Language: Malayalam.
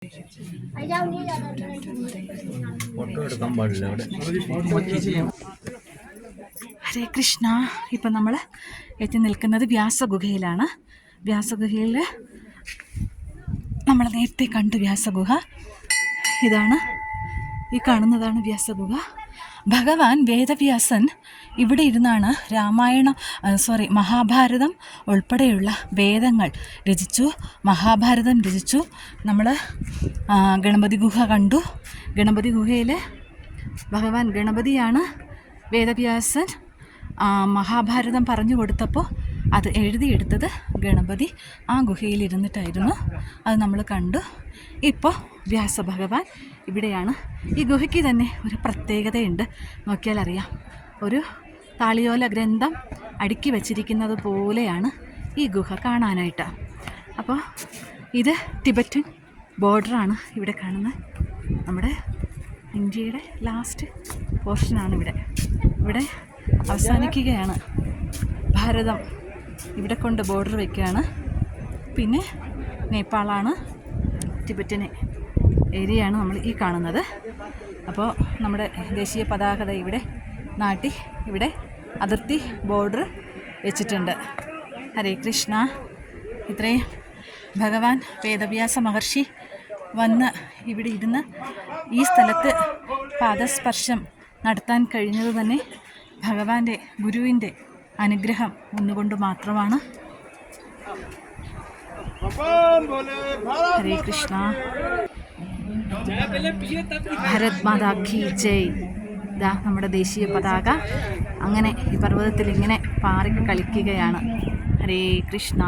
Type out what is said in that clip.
ഹരേ കൃഷ്ണ. ഇപ്പം നമ്മൾ എത്തി നിൽക്കുന്നത് വ്യാസഗുഹയിലാണ്. വ്യാസഗുഹയിൽ നമ്മൾ നേരത്തെ കണ്ടു വ്യാസഗുഹ. ഇതാണ്, ഈ കാണുന്നതാണ് വ്യാസഗുഹ. ഭഗവാൻ വേദവ്യാസൻ ഇവിടെ ഇരുന്നാണ് മഹാഭാരതം ഉൾപ്പെടെയുള്ള വേദങ്ങൾ രചിച്ചു. മഹാഭാരതം രചിച്ചു. നമ്മൾ ഗണപതി ഗുഹ കണ്ടു. ഗണപതി ഗുഹയിൽ ഭഗവാൻ ഗണപതിയാണ് വേദവ്യാസൻ മഹാഭാരതം പറഞ്ഞു കൊടുത്തപ്പോൾ അത് എഴുതിയെടുത്തത് ഗണപതി ആ ഗുഹയിൽ ഇരുന്നിട്ടായിരുന്നു. അത് നമ്മൾ കണ്ടു. ഇപ്പോൾ വ്യാസഭഗവാൻ ഇവിടെയാണ്. ഈ ഗുഹയ്ക്ക് തന്നെ ഒരു പ്രത്യേകതയുണ്ട്, നോക്കിയാൽ അറിയാം. ഒരു താളിയോല ഗ്രന്ഥം അടുക്കി വച്ചിരിക്കുന്നത് പോലെയാണ് ഈ ഗുഹ കാണാനായിട്ട്. അപ്പോൾ ഇത് ടിബറ്റൻ ബോർഡറാണ് ഇവിടെ കാണുന്നത്. നമ്മുടെ ഇന്ത്യയുടെ ലാസ്റ്റ് പോർഷനാണ് ഇവിടെ അവസാനിക്കുകയാണ് ഭാരതം. ഇവിടെ കൊണ്ട് ബോർഡർ വയ്ക്കുകയാണ്. പിന്നെ നേപ്പാളാണ്, ടിബറ്റൻ ഏരിയയാണ് നമ്മൾ ഈ കാണുന്നത്. അപ്പോൾ നമ്മുടെ ദേശീയ പതാക ഇവിടെ നാട്ടി ഇവിടെ അതിർത്തി ബോർഡർ വെച്ചിട്ടുണ്ട്. ഹരേ കൃഷ്ണ. ഇത്രയും ഭഗവാൻ വേദവ്യാസ മഹർഷി വന്ന് ഇവിടെ ഇരുന്ന് ഈ സ്ഥലത്ത് പാദസ്പർശം നടത്താൻ കഴിഞ്ഞത് തന്നെ ഭഗവാന്റെ ഗുരുവിൻ്റെ അനുഗ്രഹം ഒന്നുകൊണ്ട് മാത്രമാണ്. ഹരേ കൃഷ്ണ. ഭാരത് മാതാ കി ജയ്. ഇതാ നമ്മുടെ ദേശീയ പതാക അങ്ങനെ ഈ പർവ്വതത്തിൽ ഇങ്ങനെ പാറി കളിക്കുകയാണ്. ഹരേ കൃഷ്ണ.